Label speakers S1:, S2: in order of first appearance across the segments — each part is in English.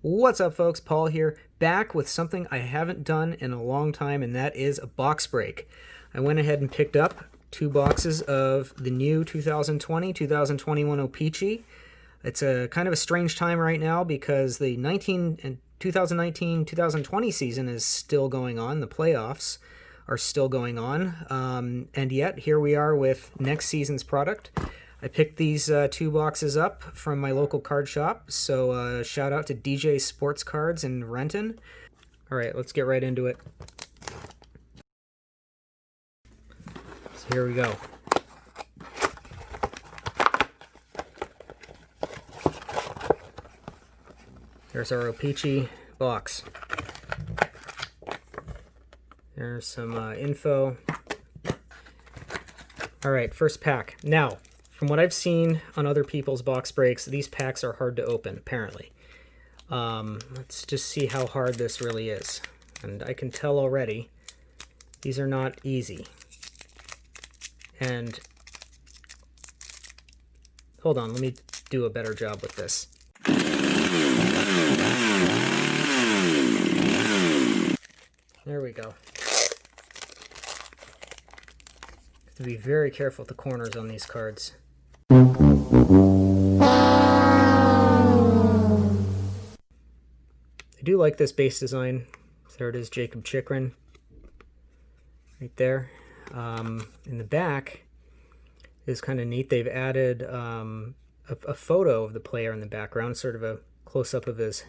S1: What's up, folks? Paul here, back with something I haven't done in a long time, and that is a box break. I went ahead and picked up 2 boxes of the new 2020-2021 O-Pee-Chee. It's a kind of a strange time right now because the 2019-2020 season is still going on. The playoffs are still going on, and yet here we are with next season's product. I picked these 2 boxes up from my local card shop, so shout out to DJ Sports Cards in Renton. All right, let's get right into it. So here we go. There's our O-Pee-Chee box. There's some info. All right, first pack. Now, from what I've seen on other people's box breaks, these packs are hard to open, apparently. Let's just see how hard this really is. And I can tell already, these are not easy. And, hold on, let me do a better job with this. There we go. Have to be very careful with the corners on these cards. I do like this base design. There it is, Jacob Chikrin. Right there. In the back is kind of neat. They've added a photo of the player in the background, sort of a close-up of his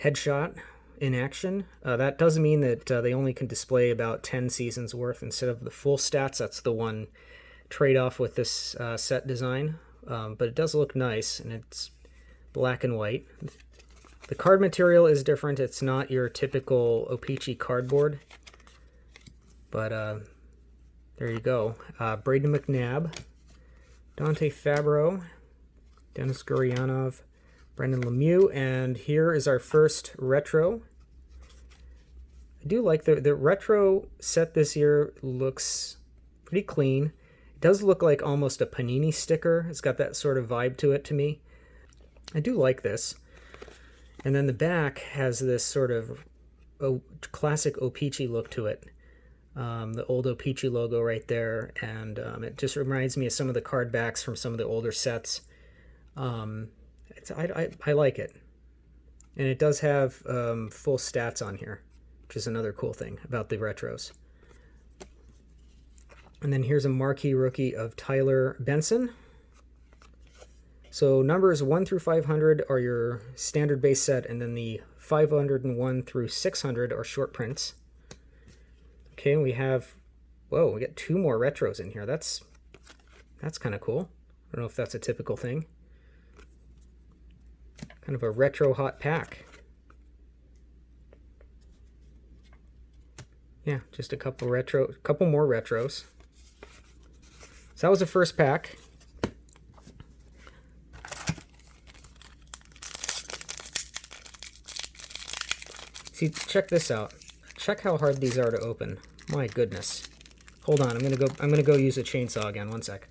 S1: headshot in action. That does mean that they only can display about 10 seasons worth instead of the full stats. That's the one trade-off with this set design. But it does look nice, and it's black and white. The card material is different. It's not your typical O-Pee-Chee cardboard. But there you go. Braden McNabb, Dante Fabro, Dennis Gurianov, Brendan Lemieux, and here is our first retro. I do like the retro set this year. Looks pretty clean. It does look like almost a Panini sticker. It's got that sort of vibe to it to me. I do like this. And then the back has this sort of classic O-Pee-Chee look to it. The old O-Pee-Chee logo right there, and it just reminds me of some of the card backs from some of the older sets. I like it. And it does have full stats on here, which is another cool thing about the retros. And then here's a marquee rookie of Tyler Benson. So numbers 1 through 500 are your standard base set, and then the 501 through 600 are short prints. Okay, we have, whoa, we get 2 more retros in here. That's kind of cool. I don't know if that's a typical thing. Kind of a retro hot pack. Yeah, just a couple more retros. So that was the first pack. See, check this out. Check how hard these are to open. My goodness. Hold on, I'm gonna go use a chainsaw again. One sec.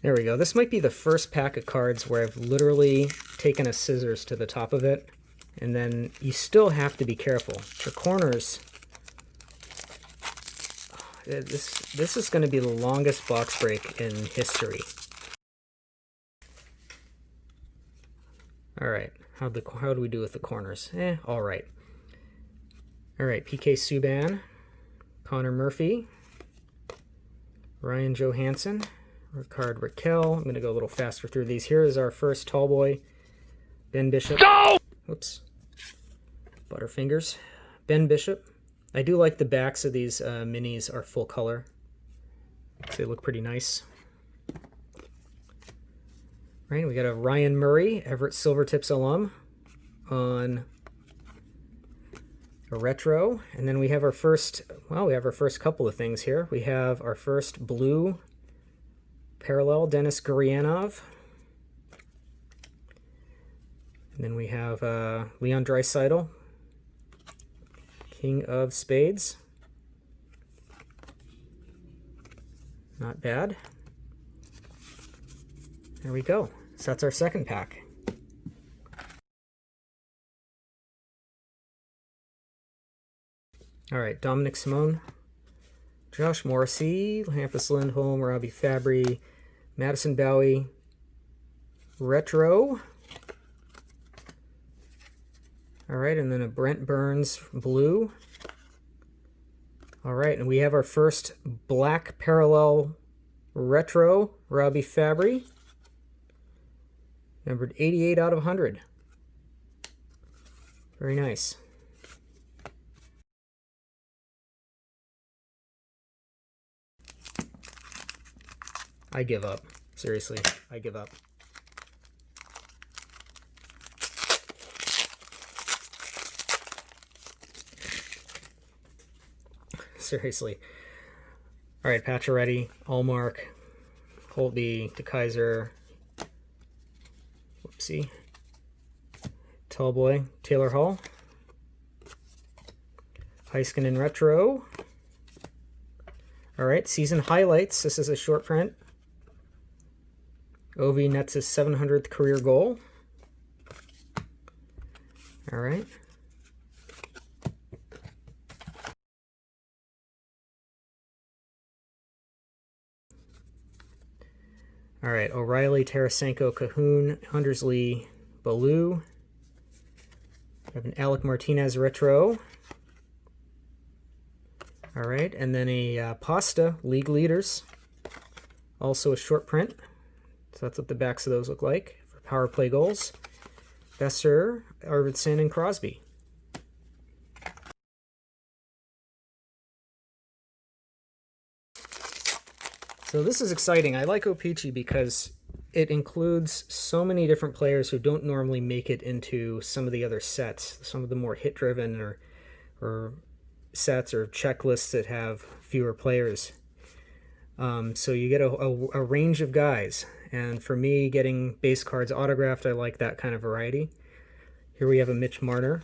S1: There we go. This might be the first pack of cards where I've literally taken a scissors to the top of it, and then you still have to be careful. The corners. This is going to be the longest box break in history. All right. How do we do with the corners? All right. All right, PK Subban, Connor Murphy, Ryan Johansson, Ricard Raquel. I'm going to go a little faster through these. Here is our first tall boy, Ben Bishop. Go! Whoops. Butterfingers. Ben Bishop. I do like the backs of these minis are full color. So they look pretty nice. Right, we got a Ryan Murray, Everett Silvertips alum, on a retro. And then we have our first, well, we have our first couple of things here. We have our first blue parallel, Dennis Gurianov. And then we have Leon Draisaitl, King of Spades. Not bad. There we go. So that's our second pack. All right, Dominic Simone, Josh Morrissey, Hampus Lindholm, Robbie Fabry, Madison Bowie, Retro. All right, and then a Brent Burns blue. All right, and we have our first black parallel retro, Robbie Fabry, numbered 88 out of 100. Very nice. I give up. Seriously, I give up. Seriously. All right, Pacioretty, Allmark, Holtby, DeKaiser, whoopsie, Tallboy, Taylor Hall, Heiskanen Retro. All right, season highlights. This is a short print. Ovi nets his 700th career goal. All right. All right, O'Reilly, Tarasenko, Cahoon, Huntersley, Baloo. We have an Alec Martinez retro. All right, and then a Pasta, League Leaders. Also a short print. So that's what the backs of those look like for power play goals. Besser, Arvidsson, and Crosby. So this is exciting. I like O-Pee-Chee because it includes so many different players who don't normally make it into some of the other sets, some of the more hit-driven or sets or checklists that have fewer players. So you get a range of guys. And for me, getting base cards autographed, I like that kind of variety. Here we have a Mitch Marner,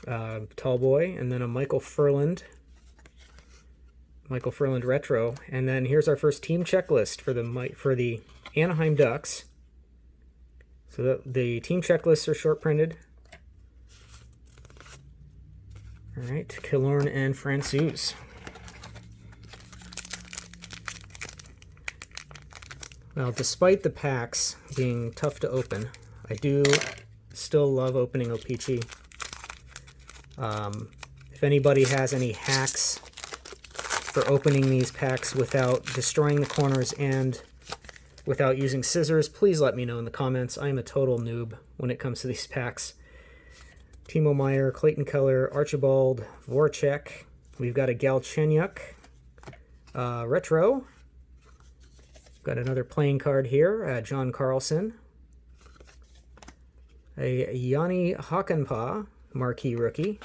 S1: Tallboy, and then a Michael Furland retro. And then here's our first team checklist for the Anaheim Ducks. So the team checklists are short printed. All right, Killorn and Francouz. Well, despite the packs being tough to open, I do still love opening O-Pee-Chee. If anybody has any hacks for opening these packs without destroying the corners and without using scissors, please let me know in the comments. I am a total noob when it comes to these packs. Timo Meier, Clayton Keller, Archibald, Voracek. We've got a Galchenyuk retro. Got another playing card here, John Carlson. A Yanni Hakanpää, marquee rookie.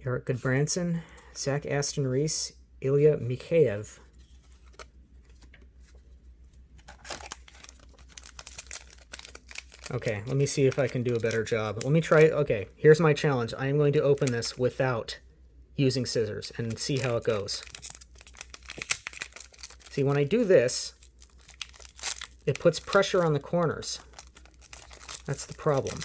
S1: Eric Goodbranson, Zach Aston Reese, Ilya Mikheyev. Okay, let me see if I can do a better job. Let me try. Okay, here's my challenge. I am going to open this without using scissors and see how it goes. See, when I do this, it puts pressure on the corners. That's the problem.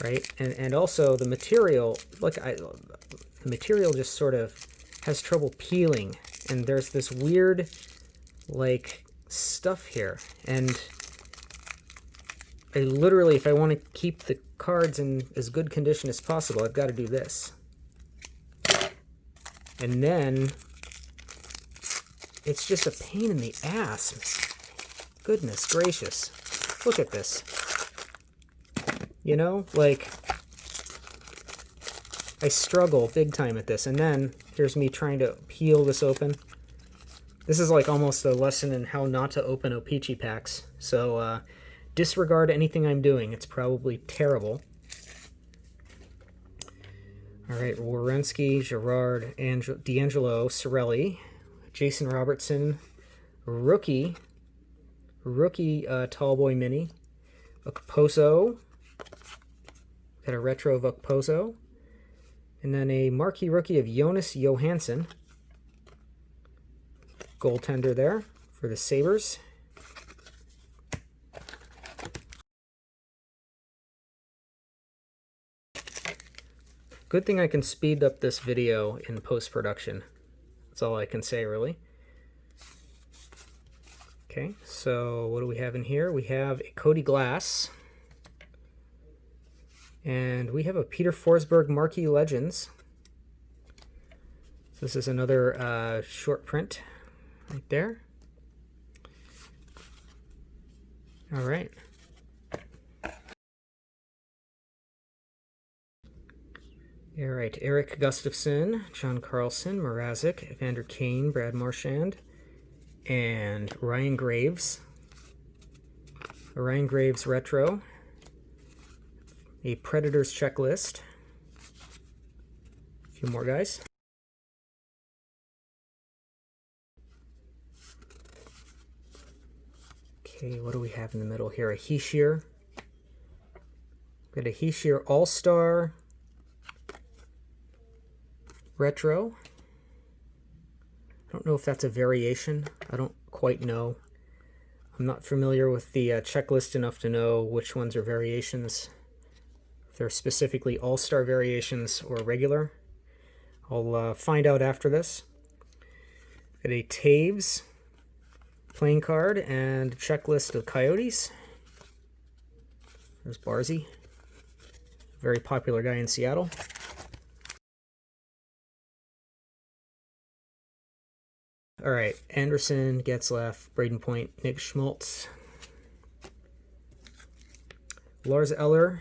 S1: Right? And also the material, look, the material just sort of has trouble peeling. And there's this weird, like, stuff here. And I literally, if I want to keep the cards in as good condition as possible, I've got to do this. And then it's just a pain in the ass. Goodness gracious. Look at this. You know, like, I struggle big time at this. And then here's me trying to peel this open. This is like almost a lesson in how not to open O-Pee-Chee packs. So disregard anything I'm doing. It's probably terrible. All right, Werenski, Gerard, D'Angelo, Cirelli, Jason Robertson, rookie Tallboy Mini, Okposo, got a retro of Okposo, and then a marquee rookie of Jonas Johansson, goaltender there for the Sabres. Good thing I can speed up this video in post-production. That's all I can say, really. Okay, so what do we have in here? We have a Cody Glass. And we have a Peter Forsberg Marquee Legends. So this is another short print right there. All right. All right, Eric Gustafson, John Carlson, Mrazek, Evander Kane, Brad Marchand, and Ryan Graves. A Ryan Graves retro. A Predators checklist. A few more guys. Okay, what do we have in the middle here? A Hischier. Got a Hischier All-Star retro. I don't know if that's a variation. I don't quite know. I'm not familiar with the checklist enough to know which ones are variations. If they're specifically all-star variations or regular. I'll find out after this. Got a Taves playing card and checklist of Coyotes. There's Barzy. Very popular guy in Seattle. All right, Anderson, Getzlaff, Braden Point, Nick Schmaltz, Lars Eller.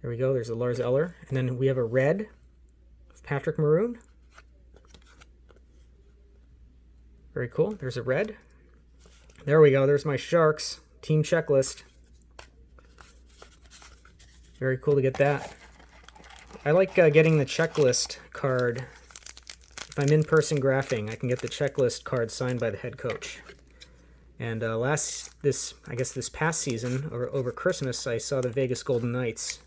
S1: There we go, there's a Lars Eller. And then we have a red of Patrick Maroon. Very cool, there's a red. There we go, there's my Sharks team checklist. Very cool to get that. I like getting the checklist card. If I'm in-person graphing, I can get the checklist card signed by the head coach. And this past season, or over Christmas, I saw the Vegas Golden Knights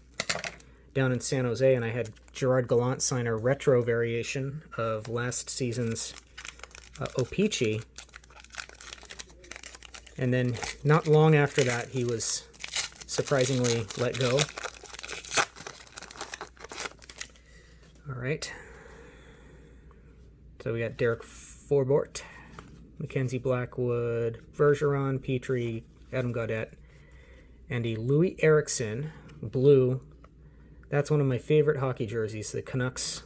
S1: down in San Jose, and I had Gerard Gallant sign a retro variation of last season's O-Pee-Chee. And then not long after that, he was surprisingly let go. All right. So we got Derek Forbort, Mackenzie Blackwood, Bergeron, Petrie, Adam Gaudette, and a Louis Eriksson blue. That's one of my favorite hockey jerseys, the Canucks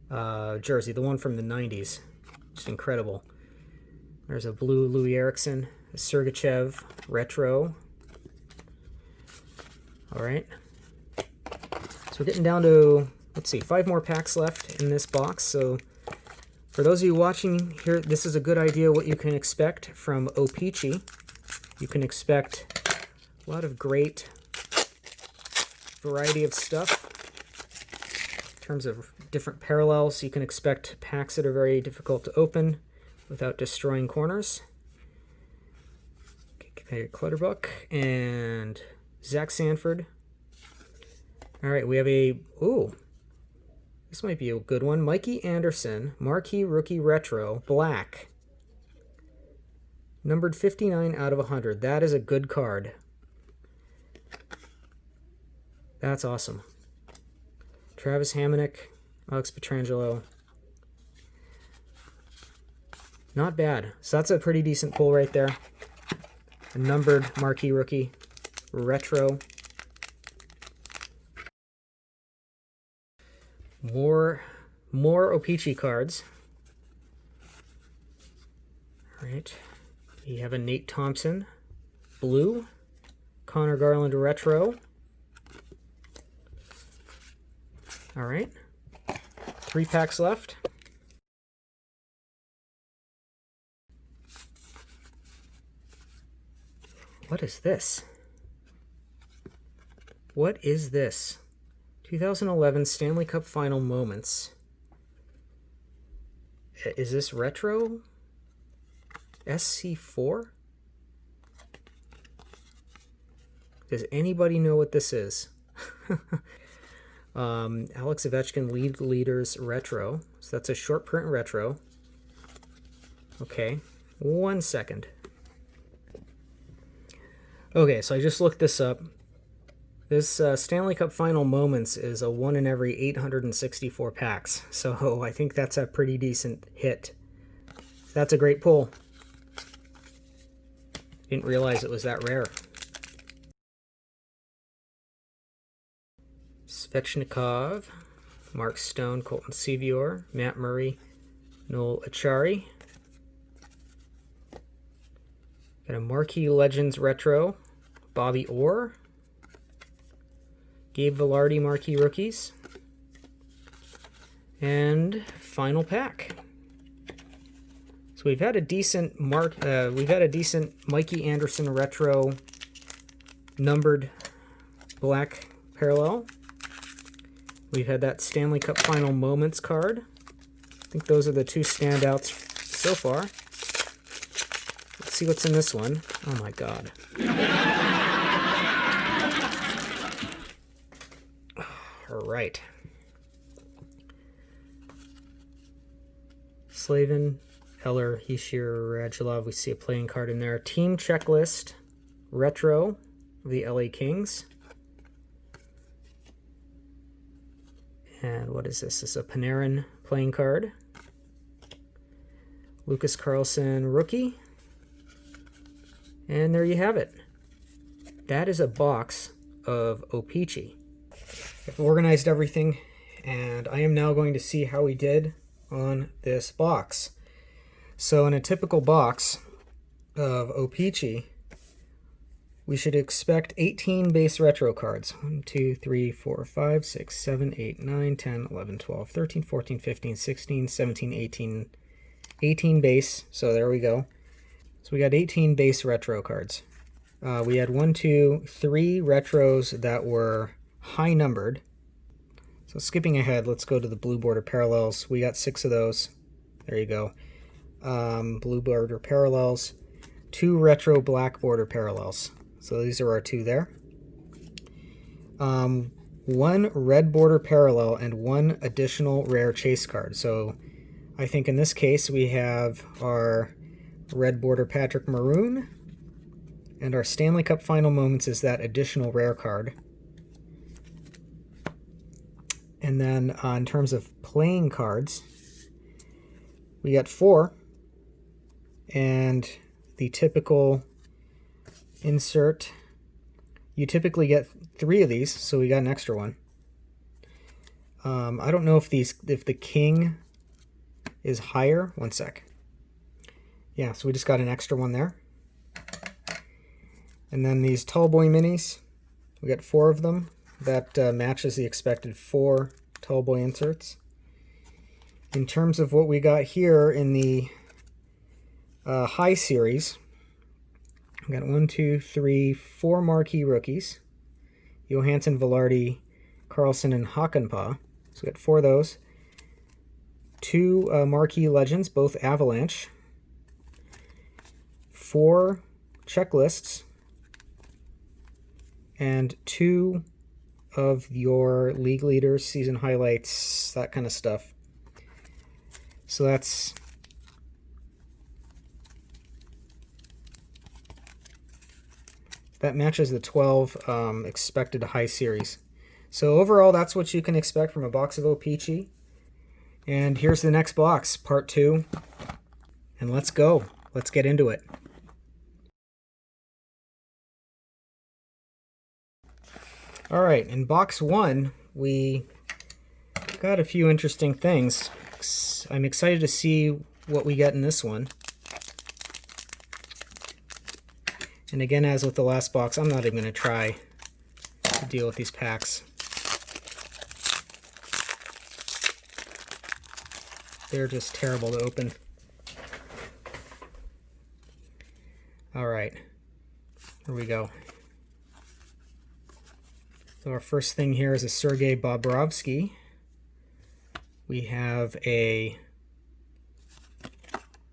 S1: jersey, the one from the 90s. Just incredible. There's a blue Louis Eriksson, a Sergachev retro. All right. So we're getting down to, let's see, 5 more packs left in this box. So for those of you watching here, this is a good idea what you can expect from O-Pee-Chee. You can expect a lot of great variety of stuff in terms of different parallels. You can expect packs that are very difficult to open without destroying corners. Okay, Clutterbuck and Zach Sanford. All right, we have a, ooh, this might be a good one. Mikey Anderson, Marquee Rookie Retro, black. Numbered 59 out of 100. That is a good card. That's awesome. Travis Hamonic, Alex Pietrangelo. Not bad. So that's a pretty decent pull right there. A numbered Marquee Rookie Retro. More O-Pee-Chee cards. All right. We have a Nate Thompson blue, Connor Garland retro. All right. 3 packs left. What is this? What is this? 2011 Stanley Cup Final Moments. Is this retro? SC4? Does anybody know what this is? Alex Ovechkin League Leaders retro. So that's a short print retro. Okay, 1 second. Okay, so I just looked this up. This Stanley Cup Final Moments is a 1 in every 864 packs. So I think that's a pretty decent hit. That's a great pull. Didn't realize it was that rare. Svechnikov, Mark Stone, Colton Sevior, Matt Murray, Noel Achari. Got a Marquee Legends Retro, Bobby Orr, Gabe Vilardi Marquee Rookies, and final pack. So we've had a decent Mikey Anderson Retro numbered black parallel. We've had that Stanley Cup Final Moments card. I think those are the two standouts so far. Let's see what's in this one. Oh my god. All right. Slavin, Heller, Hishir, Radulov. We see a playing card in there. Team Checklist Retro of the LA Kings. And what is this? This is a Panarin playing card. Lucas Carlson rookie. And there you have it. That is a box of O-Pee-Chee. I've organized everything, and I am now going to see how we did on this box. So in a typical box of O-Pee-Chee, we should expect 18 base retro cards. 1, 2, 3, 4, 5, 6, 7, 8, 9, 10, 11, 12, 13, 14, 15, 16, 17, 18. 18 base, so there we go. So we got 18 base retro cards. We had 1, 2, 3 retros that were high numbered. So skipping ahead, let's go to the blue border parallels. We got 6 of those. There you go. Blue border parallels. 2 retro black border parallels. So these are our 2 there. 1 red border parallel and 1 additional rare chase card. So I think in this case we have our red border Patrick Maroon, and our Stanley Cup Final Moments is that additional rare card. And then in terms of playing cards, we got 4, and the typical insert, you typically get 3 of these, so we got an extra one. I don't know if the king is higher. 1 sec. Yeah, so we just got an extra one there. And then these Tall Boy Minis, we got 4 of them. That matches the expected 4 Tall Boy inserts. In terms of what we got here in the high series, we got 1, 2, 3, 4 marquee rookies. Johansson, Vilardi, Carlson, and Hakanpää. So we got 4 of those. 2 marquee legends, both Avalanche. 4 checklists. And 2 of your league leaders, season highlights, that kind of stuff. So that matches the 12 expected high series. So overall, that's what you can expect from a box of O-Pee-Chee. And here's the next box, part 2. And let's go. Let's get into it. All right, in box 1, we got a few interesting things. I'm excited to see what we get in this one. And again, as with the last box, I'm not even going to try to deal with these packs. They're just terrible to open. All right, here we go. So our first thing here is a Sergei Bobrovsky. We have a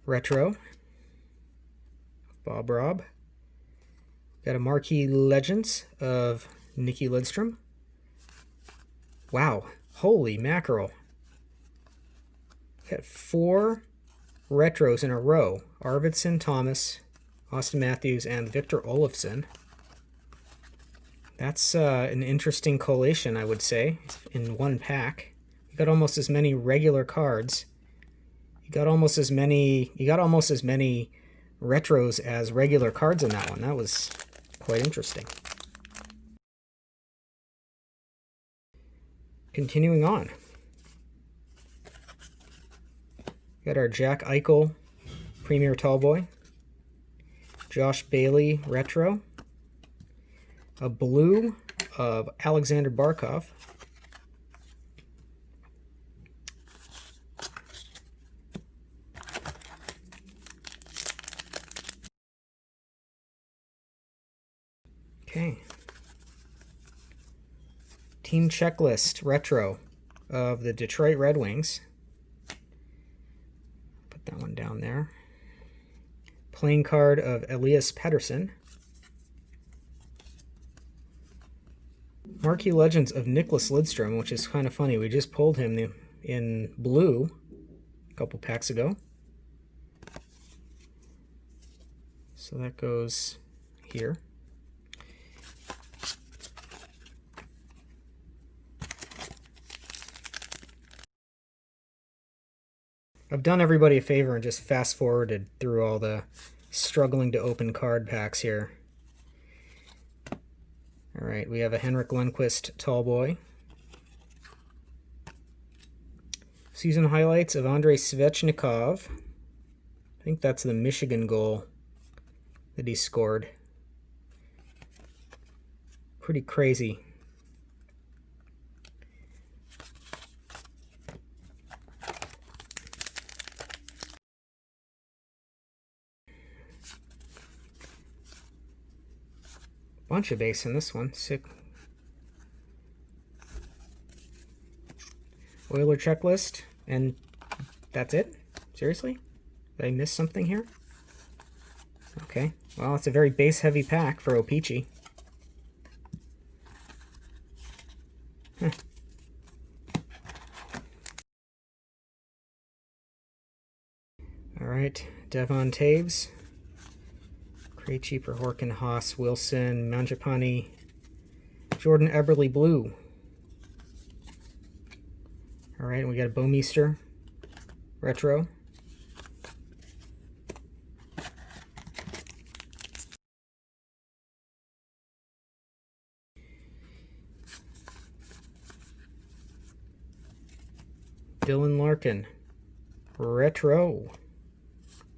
S1: retro Bob Rob. Got a Marquee Legends of Nikki Lidstrom. Wow, holy mackerel. Got 4 retros in a row. Arvidsson, Thomas, Austin Matthews, and Victor Olofsson. That's an interesting collation, I would say, in one pack. You got almost as many regular cards. You got almost as many retros as regular cards in that one. That was quite interesting. Continuing on. Got our Jack Eichel Premier Tallboy. Josh Bailey Retro. A blue of Alexander Barkov. Okay. Team Checklist Retro of the Detroit Red Wings. Put that one down there. Playing card of Elias Pettersson. Marquee Legends of Nicholas Lidstrom, which is kind of funny. We just pulled him in blue a couple packs ago. So that goes here. I've done everybody a favor and just fast forwarded through all the struggling to open card packs here. All right, we have a Henrik Lundqvist Tallboy. Season highlights of Andrei Svechnikov. I think that's the Michigan goal that he scored. Pretty crazy. Bunch of base in this one. Sick. Oiler checklist, and that's it? Seriously? Did I miss something here? Okay. Well, it's a very base-heavy pack for O-Pee-Chee. Huh. All right. Devon Taves. Krejci, Horkin, Haas, Wilson, Mangiapane, Jordan Eberle Blue. All right, and we got a Bouwmeester Retro. Dylan Larkin Retro.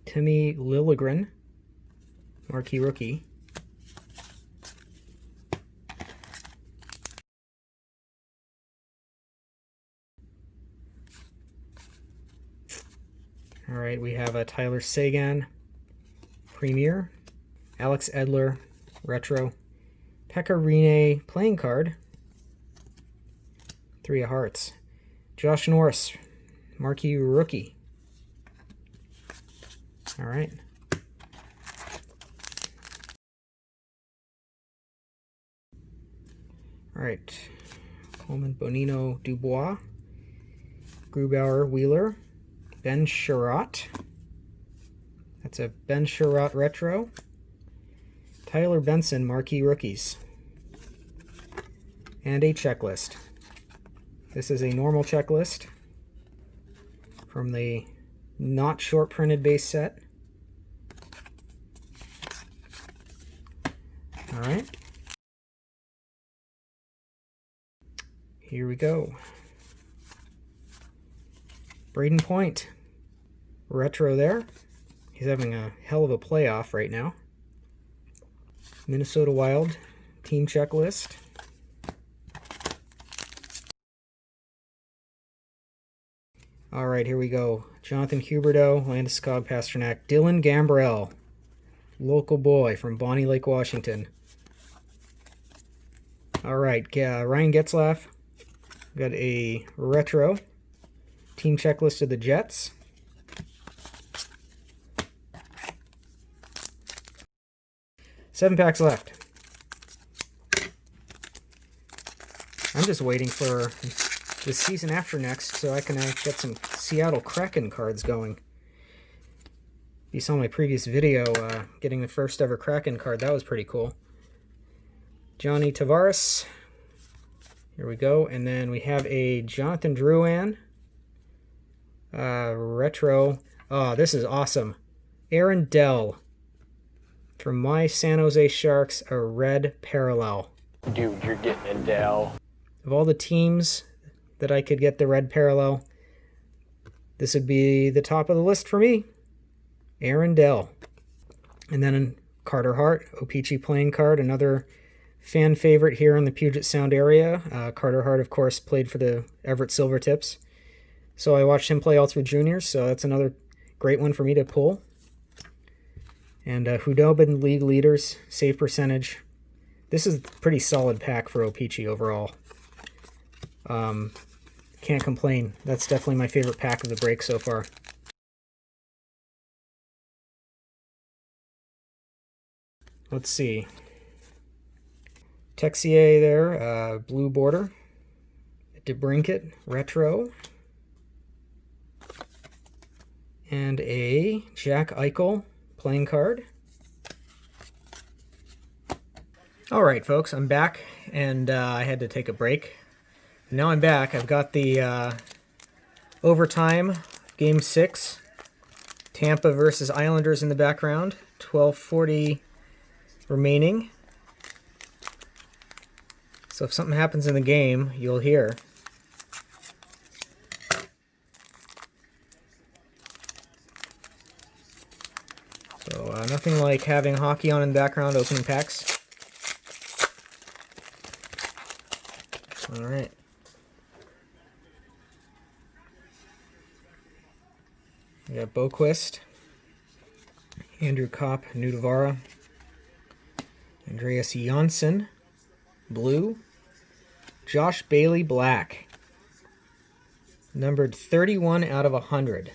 S1: Timmy Liljegren Marquee Rookie. All right, we have a Tyler Seguin Premier, Alex Edler Retro, Pekka Rinne Playing Card, 3 of Hearts, Josh Norris Marquee Rookie. All right. All right, Coleman, Bonino, Dubois, Grubauer, Wheeler, Ben Sherratt. That's a Ben Sherratt Retro. Tyler Benson, Marquee Rookies. And a checklist. This is a normal checklist from the not short printed base set. All right. Here we go. Braden Point. Retro there. He's having a hell of a playoff right now. Minnesota Wild. Team checklist. All right, here we go. Jonathan Huberdeau, Landeskog, Pasternak. Dylan Gambrell. Local boy from Bonnie Lake, Washington. All right, Ryan Getzlaf. Got a retro team checklist of the Jets. Seven packs left. I'm just waiting for the season after next so I can get some Seattle Kraken cards going. you saw my previous video getting the first ever Kraken card, that was pretty cool. Johnny Tavares. Here we go. And then we have a Jonathan Drouin. Retro. Oh, this is awesome. Aaron Dell. From my San Jose Sharks, a red parallel.
S2: Dude, you're getting a Dell.
S1: Of all the teams that I could get the red parallel, this would be the top of the list for me. Aaron Dell. And then Carter Hart, O-Pee-Chee playing card, another fan favorite here in the Puget Sound area. Carter Hart, of course, played for the Everett Silvertips. So I watched him play all through juniors, so that's another great one for me to pull. And Hudobin, league leaders, save percentage. This is a pretty solid pack for O-Pee-Chee overall. Can't complain. That's definitely my favorite pack of the break so far. Let's see. Texier there, blue border. DeBrincat, retro. And a Jack Eichel playing card. All right, folks, I'm back, and I had to take a break. Now I'm back. I've got the overtime, Game 6, Tampa versus Islanders in the background, 12:40 remaining. So if something happens in the game, you'll hear. So nothing like having hockey on in the background, opening packs. All right. We got Boquist, Andrew Kopp, Nudavara, Andreas Janssen, blue, Josh Bailey, black, numbered 31 out of 100.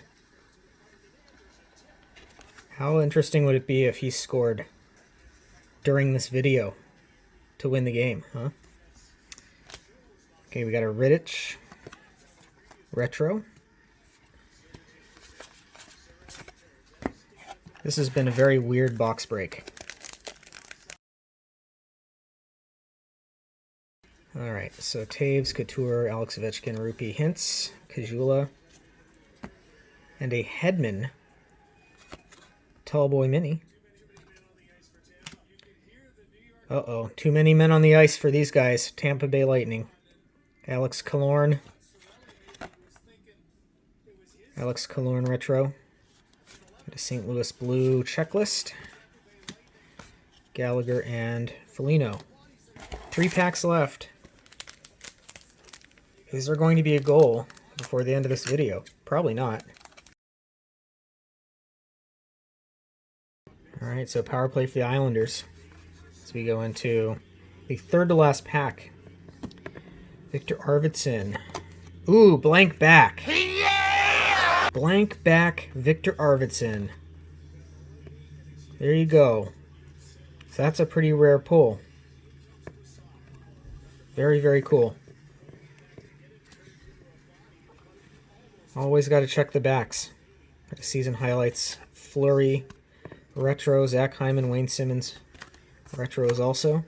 S1: How interesting would it be if he scored during this video to win the game, huh? Okay, we got a Rittich retro. This has been a very weird box break. All right, so Taves, Couture, Alex Ovechkin, Rupee, Hintz, Kajula, and a Hedman Tallboy Mini. Uh-oh, too many men on the ice for these guys. Tampa Bay Lightning. Alex Killorn. Alex Killorn retro. Got a St. Louis blue checklist. Gallagher and Foligno. 3 packs left. Is there going to be a goal before the end of this video? Probably not. Alright, so power play for the Islanders. As we go into the third to last pack. Victor Arvidsson. Ooh, blank back. Yeah! Blank back Victor Arvidsson. There you go. So that's a pretty rare pull. Very, very cool. Always got to check the backs. Got the season highlights. Fleury. Retro, Zach Hyman, Wayne Simmons. Retros also.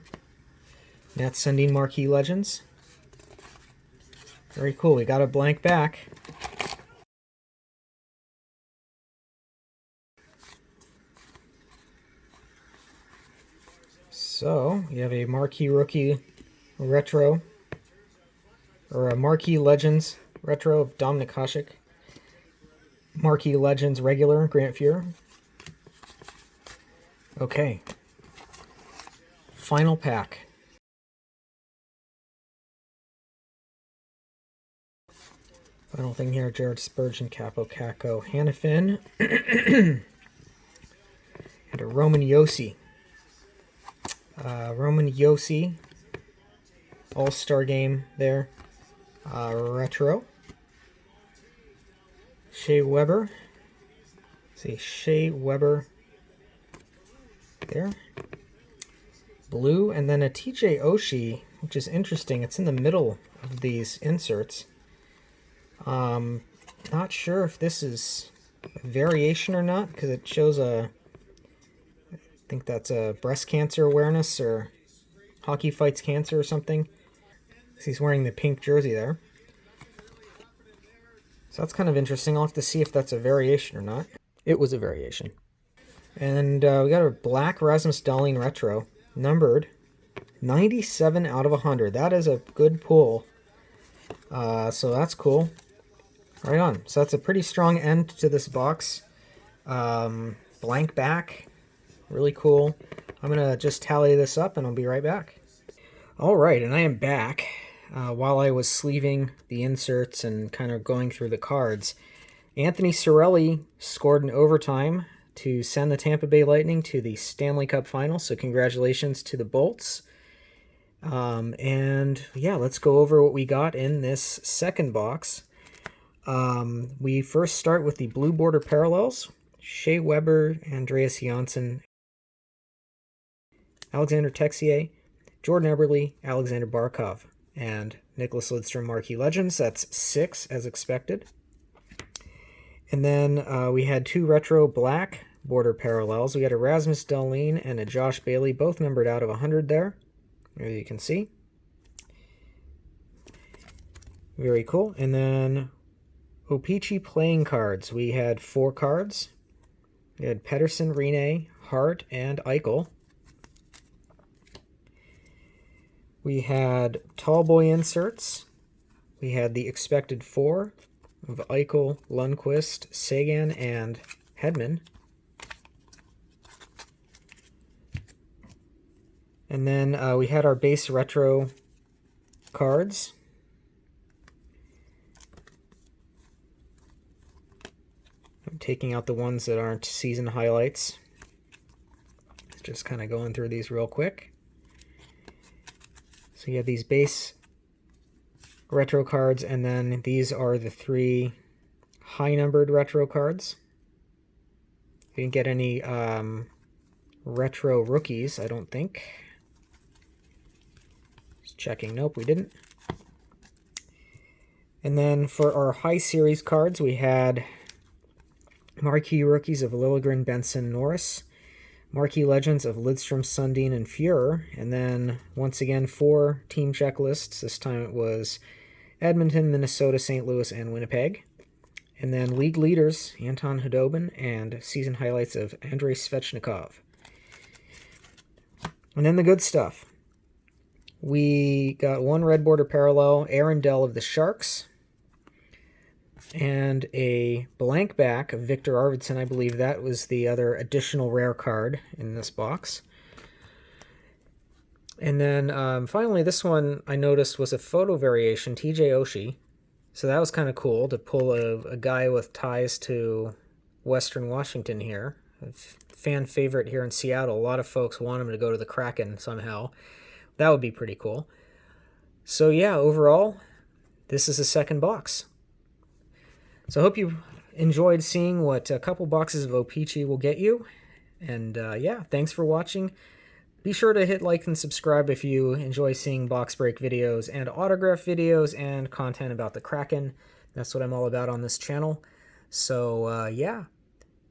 S1: Nat Sundin Marquee Legends. Very cool. We got a blank back. So, you have a Marquee Rookie Retro. Or a Marquee Legends Retro of Dominik Hasek. Marquee Legends Regular, Grant Fuhr. Okay. Final pack. Final thing here, Jared Spurgeon, Capo Caco, Hannafin, and a Roman Josi. Roman Josi, All-Star Game there. Retro. Shea Weber. Let's see, Shea Weber there. Blue, and then a TJ Oshie, which is interesting. It's in the middle of these inserts. Not sure if this is a variation or not, because it shows I think that's a breast cancer awareness or hockey fights cancer or something. He's wearing the pink jersey there. So that's kind of interesting. I'll have to see if that's a variation or not. It was a variation. And we got a black Rasmus Dahlin Retro, numbered 97 out of 100. That is a good pull. So that's cool. Right on. So that's a pretty strong end to this box. Blank back. Really cool. I'm going to just tally this up and I'll be right back. All right, and I am back. While I was sleeving the inserts and kind of going through the cards, Anthony Cirelli scored in overtime to send the Tampa Bay Lightning to the Stanley Cup Final. So congratulations to the Bolts. And yeah, let's go over what we got in this second box. We first start with the blue border parallels. Shea Weber, Andreas Janssen, Alexander Texier, Jordan Eberle, Alexander Barkov, and Nicholas Lidstrom Marquee Legends. That's 6 as expected. And then we had 2 retro black border parallels. We had a Rasmus Dahlin and a Josh Bailey, both numbered out of 100 there, as you can see. Very cool. And then O-Pee-Chee playing cards. We had 4 cards. We had Pettersson, Rinne, Hart, and Eichel. We had tall boy inserts. We had the expected 4 of Eichel, Lundqvist, Sagan, and Hedman. And then we had our base retro cards. I'm taking out the ones that aren't season highlights. Just kind of going through these real quick. So you have these base retro cards, and then these are the 3 high-numbered retro cards. We didn't get any retro rookies, I don't think. Just checking. Nope, we didn't. And then for our high series cards, we had marquee rookies of Liljegren, Benson, Norris. Marquee legends of Lidstrom, Sundin, and Fuhrer. And then, once again, 4 team checklists. This time it was Edmonton, Minnesota, St. Louis, and Winnipeg. And then league leaders, Anton Khudobin, and season highlights of Andrei Svechnikov. And then the good stuff. We got 1 red border parallel, Aaron Dell of the Sharks, and a blank back of Victor Arvidsson. I believe that was the other additional rare card in this box. And then finally, this one I noticed was a photo variation, TJ Oshie. So that was kind of cool to pull a guy with ties to Western Washington here. A fan favorite here in Seattle. A lot of folks want him to go to the Kraken somehow. That would be pretty cool. So yeah, overall, this is the second box. So I hope you enjoyed seeing what a couple boxes of O-Pee-Chee will get you. And yeah, thanks for watching. Be sure to hit like and subscribe if you enjoy seeing box break videos and autograph videos and content about the Kraken. That's what I'm all about on this channel. So yeah,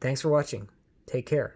S1: thanks for watching. Take care.